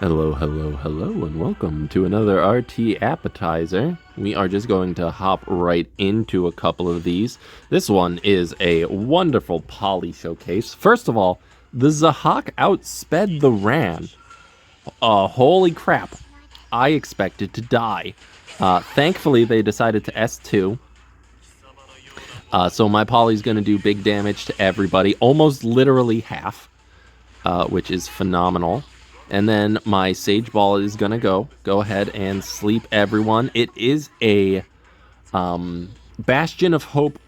Hello, hello, hello, and welcome to another RTAppetizer. We are just going to hop right into a couple of these. This one is a wonderful poly showcase. First of all, the Zahak outsped the Ran. Holy crap. I expected to die. Thankfully, they decided to S2. So my poly's going to do big damage to everybody, almost literally half, which is phenomenal. And then my Sage Ball is going to go ahead and sleep everyone. It is a Bastion of Hope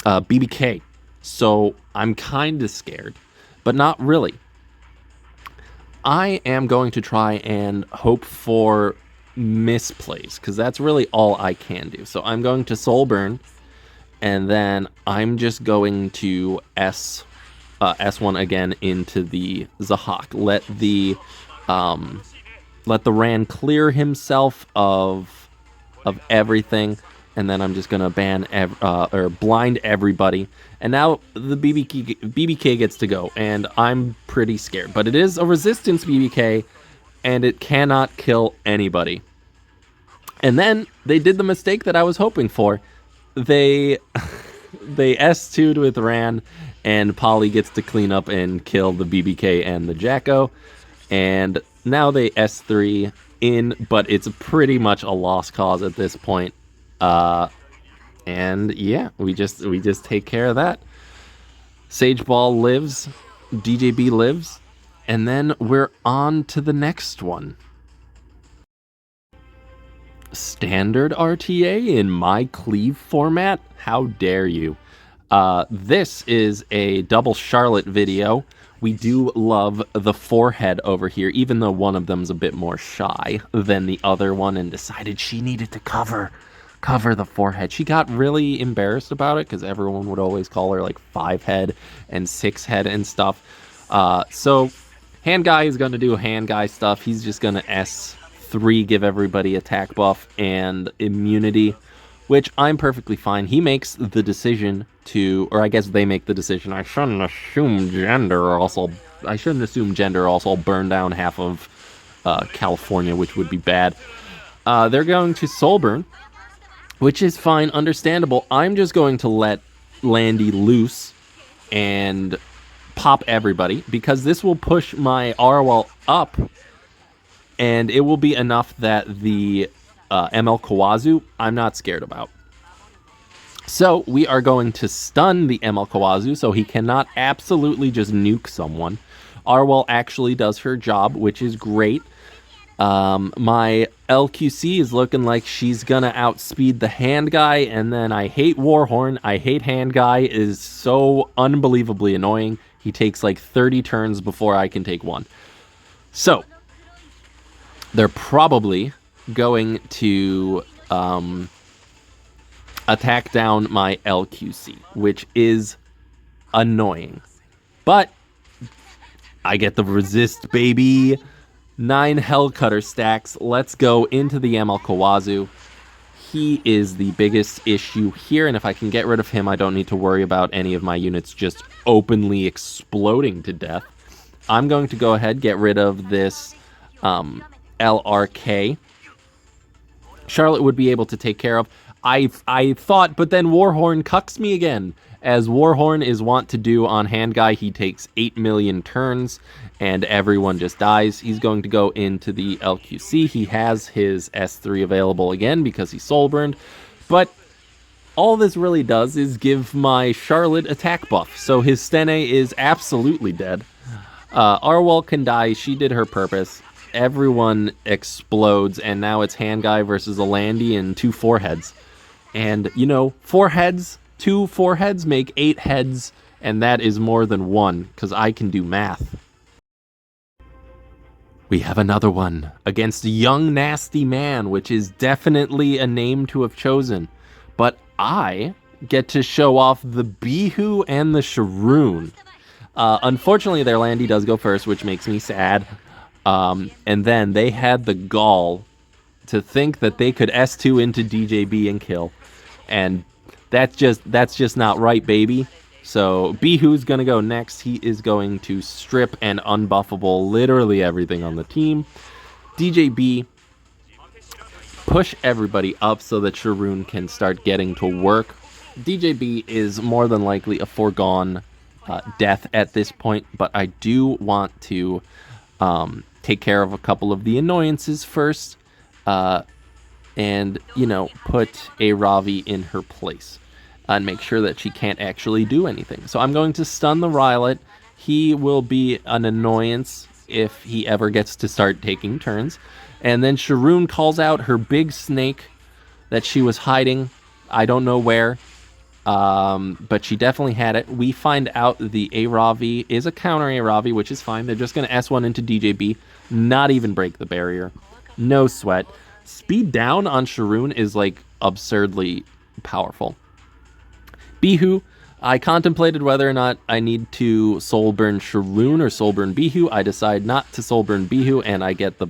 BBK. So I'm kind of scared, but not really. I am going to try and hope for misplays, because that's really all I can do. So I'm going to Soul Burn, and then I'm just going to S1 again into the Zahak. Let the Ran clear himself of everything, and then I'm just gonna ban or blind everybody. And now the BBK gets to go, and I'm pretty scared. But it is a resistance BBK, and it cannot kill anybody. And then they did the mistake that I was hoping for. They S2'd with Ran, and Polly gets to clean up and kill the BBK and the Jacko. And now they S3 in, but it's pretty much a lost cause at this point. And yeah, we just take care of that. Sage Ball lives, DJB lives, and then we're on to the next one. Standard RTA in my cleave format? How dare you? This is a double Charlotte video. We do love the forehead over here, even though one of them's a bit more shy than the other one and decided she needed to cover the forehead. She got really embarrassed about it because everyone would always call her like 5-head and 6-head and stuff. So hand guy is going to do hand guy stuff. He's just going to S3, give everybody attack buff and immunity, which I'm perfectly fine. He makes the decision to, or I guess they make the decision. I shouldn't assume gender also burn down half of California, which would be bad. They're going to Soul Burn, which is fine, understandable. I'm just going to let Landy loose and pop everybody, because this will push my Arwal up, and it will be enough that the ML Kawazu I'm not scared about. So we are going to stun the ML Kawazu so he cannot absolutely just nuke someone. Arwal actually does her job, which is great. My LQC is looking like she's gonna outspeed the hand guy, and then I hate Warhorn. I hate hand guy, is so unbelievably annoying. He takes like 30 turns before I can take one. So they're probably going to attack down my LQC, which is annoying. But I get the resist, baby. 9 Hellcutter stacks. Let's go into the ML Kawazu. He is the biggest issue here, and if I can get rid of him, I don't need to worry about any of my units just openly exploding to death. I'm going to go ahead, get rid of this LRK. Charlotte would be able to take care of. I thought, but then Warhorn cucks me again. As Warhorn is wont to do on hand guy, he takes 8 million turns, and everyone just dies. He's going to go into the LQC. He has his S3 available again because he soul burned, but all this really does is give my Charlotte attack buff, so his Stene is absolutely dead. Arwal can die. She did her purpose. Everyone explodes, and now it's hand guy versus a Landy and 2 foreheads. And, you know, 2 foreheads make 8 heads, and that is more than 1, because I can do math. We have another one against Young Nasty Man, which is definitely a name to have chosen. But I get to show off the Bihu and the Sharoon. Unfortunately, their Landy does go first, which makes me sad. And then they had the gall to think that they could S2 into DJB and kill. And that's just not right, baby. So Bihoo's going to go next. He is going to strip and unbuffable literally everything on the team. DJB, push everybody up so that Sharoon can start getting to work. DJB is more than likely a foregone death at this point, but I do want to take care of a couple of the annoyances first, and, you know, put a Ravi in her place and make sure that she can't actually do anything. So I'm going to stun the Rylet. He will be an annoyance if he ever gets to start taking turns. And then Sharoon calls out her big snake that she was hiding. I don't know where, but she definitely had it. We find out the A-Ravi is a counter A-Ravi, which is fine. They're just going to S1 into DJB, not even break the barrier. No sweat. Speed down on Sharoon is, like, absurdly powerful. Bihu, I contemplated whether or not I need to Soulburn Sharoon or Soulburn Bihu. I decide not to Soulburn Bihu, and I get the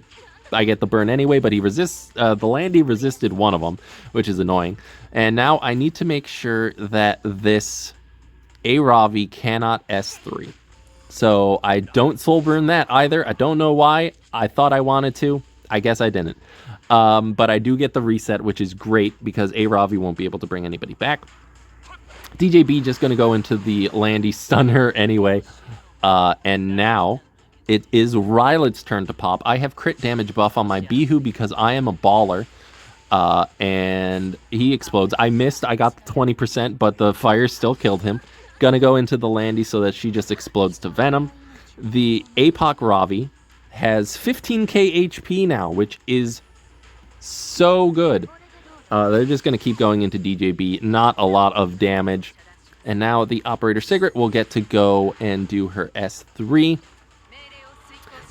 burn anyway, but he resists, the Landy resisted one of them, which is annoying. And now I need to make sure that this A-Ravi cannot S3. So I don't Soulburn that either. I don't know why. I thought I wanted to. I guess I didn't. But I do get the reset, which is great because A-Ravi won't be able to bring anybody back. DJB just going to go into the Landy, stun her anyway. And now it is Rylet's turn to pop. I have crit damage buff on my Beehoo because I am a baller. And he explodes. I missed. I got the 20%, but the fire still killed him. Gonna go into the Landy so that she just explodes to Venom. The APOC Ravi has 15k HP now, which is so good. They're just going to keep going into DJB. Not a lot of damage. And now the Operator Cigarette will get to go and do her S3.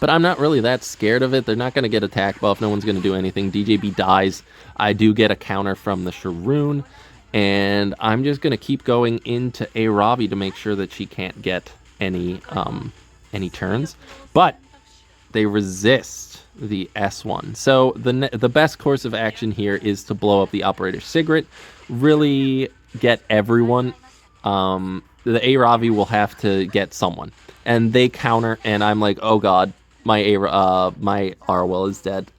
But I'm not really that scared of it. They're not going to get attack buff. No one's going to do anything. DJB dies. I do get a counter from the Sharoon. And I'm just going to keep going into A-Ravi to make sure that she can't get any turns. But they resist the S1. So the best course of action here is to blow up the Operator Cigarette. Really get everyone. The A-Ravi will have to get someone. And they counter, and I'm like, oh god, my Arwell is dead.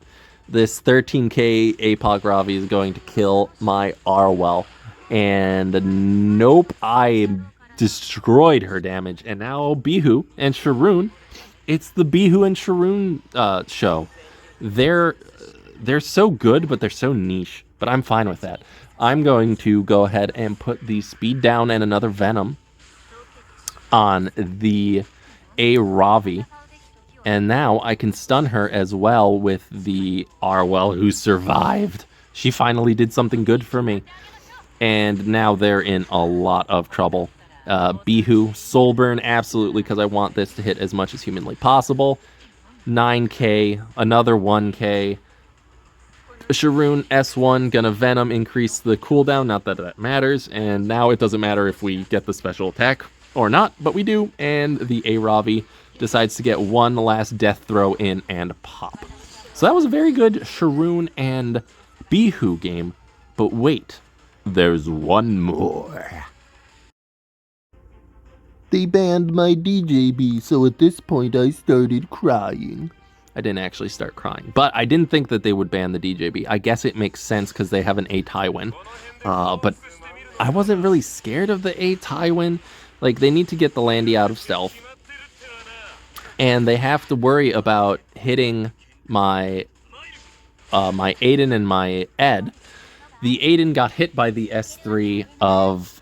This 13k APOC Ravi is going to kill my Arwell. And nope, I destroyed her damage. And now Bihu and Sharoon, it's the Bihu and Sharoon show. They're so good, but they're so niche. But I'm fine with that. I'm going to go ahead and put the speed down and another Venom on the A-Ravi. And now I can stun her as well with the Arwell, who survived. She finally did something good for me. And now they're in a lot of trouble. Bihu, Soulburn, absolutely, because I want this to hit as much as humanly possible. 9k, another 1k. Sharoon, S1, gonna Venom, increase the cooldown, not that that matters. And now it doesn't matter if we get the special attack or not, but we do. And the A-Ravi decides to get one last death throw in and pop. So that was a very good Sharoon and Bihu game. But wait, there's one more. They banned my DJB, so at this point I started crying. I didn't actually start crying, but I didn't think that they would ban the DJB. I guess it makes sense because they have an A-Tywin. But I wasn't really scared of the A-Tywin. Like, they need to get the Landy out of stealth. And they have to worry about hitting my my Aiden and my Ed. The Aiden got hit by the S3 of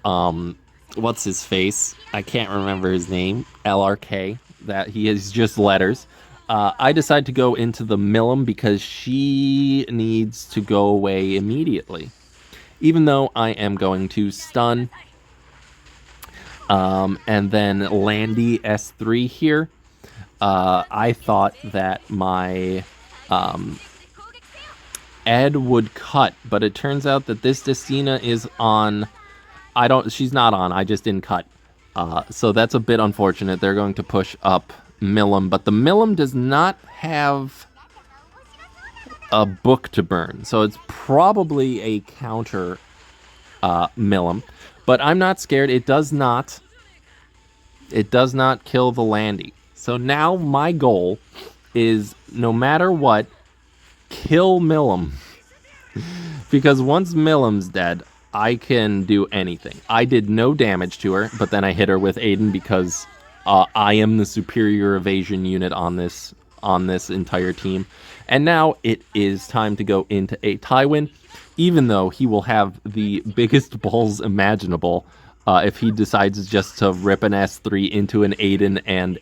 what's his face? I can't remember his name. LRK. That he is just letters. I decide to go into the Millum because she needs to go away immediately. Even though I am going to stun. And then Landy S3 here. I thought that my Ed would cut, but it turns out that this Destina is on. She's not on. I just didn't cut. So that's a bit unfortunate. They're going to push up Millum, but the Millum does not have a book to burn, so it's probably a counter Millum. But I'm not scared. It does not It does not kill the Landy. So now my goal is, no matter what, kill Milim. Because once Milim's dead, I can do anything. I did no damage to her, but then I hit her with Aiden because I am the superior evasion unit on this entire team. And now it is time to go into a Tywin, even though he will have the biggest balls imaginable if he decides just to rip an S3 into an Aiden and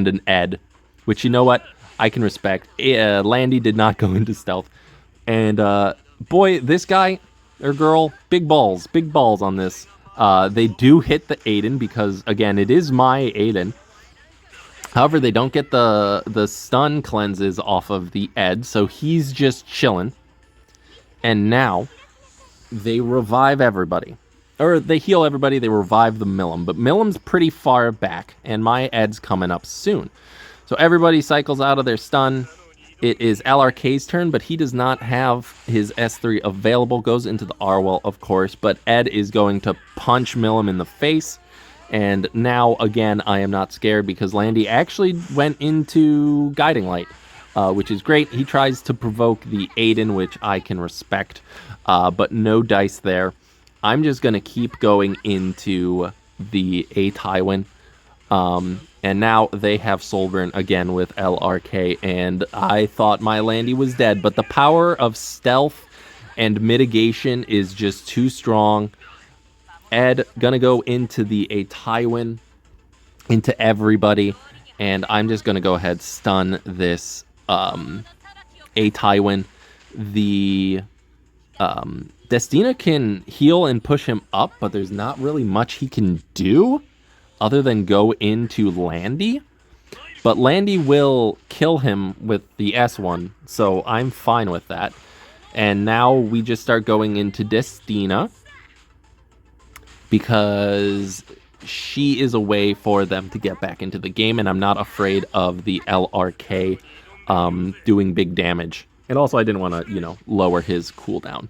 an Ed, which, you know what, I can respect. Landy did not go into stealth, and boy, this guy or girl, big balls on this. They do hit the Aiden because, again, it is my Aiden. However, they don't get the stun cleanses off of the Ed, so he's just chilling. And now they revive everybody. Or they heal everybody, they revive the Milim. But Milim's pretty far back, and my Ed's coming up soon. So everybody cycles out of their stun. It is LRK's turn, but he does not have his S3 available. Goes into the R-Well, of course, but Ed is going to punch Milim in the face. And now, again, I am not scared because Landy actually went into Guiding Light, which is great. He tries to provoke the Aiden, which I can respect, but no dice there. I'm just going to keep going into the A Tywin. And now they have Soulburn again with LRK, and I thought my Landy was dead, but the power of stealth and mitigation is just too strong. Ed gonna go into the A Tywin, into everybody, and I'm just gonna go ahead stun this A Tywin. The Destina can heal and push him up, but there's not really much he can do other than go into Landy. But Landy will kill him with the S1, so I'm fine with that. And now we just start going into Destina, because she is a way for them to get back into the game, and I'm not afraid of the LRK doing big damage. And also I didn't want to, lower his cooldown.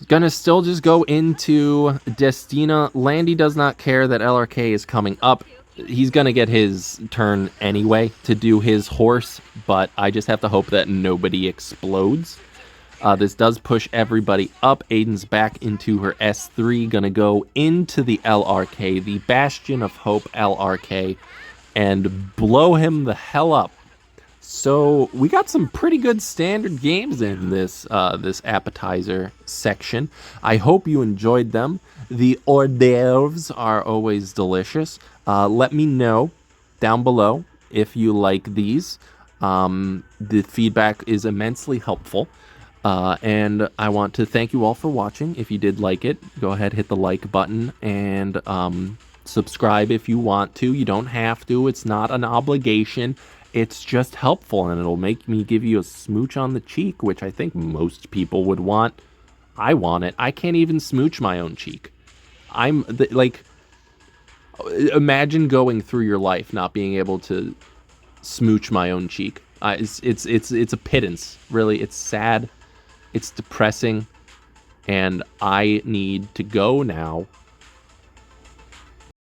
Gonna still just go into Destina. Landy does not care that LRK is coming up. He's gonna get his turn anyway to do his horse, but I just have to hope that nobody explodes. This does push everybody up. Aiden's back into her S3, gonna go into the LRK, the Bastion of Hope LRK, and blow him the hell up. So we got some pretty good standard games in this appetizer section. I hope you enjoyed them. The hors d'oeuvres are always delicious. Let me know down below if you like these. The feedback is immensely helpful. And I want to thank you all for watching. If you did like it, go ahead, hit the like button, and subscribe if you want to. You don't have to. It's not an obligation. It's just helpful, and it'll make me give you a smooch on the cheek, which I think most people would want. I want it. I can't even smooch my own cheek. Imagine going through your life not being able to smooch my own cheek. It's a pittance, really. It's sad. It's depressing, and I need to go now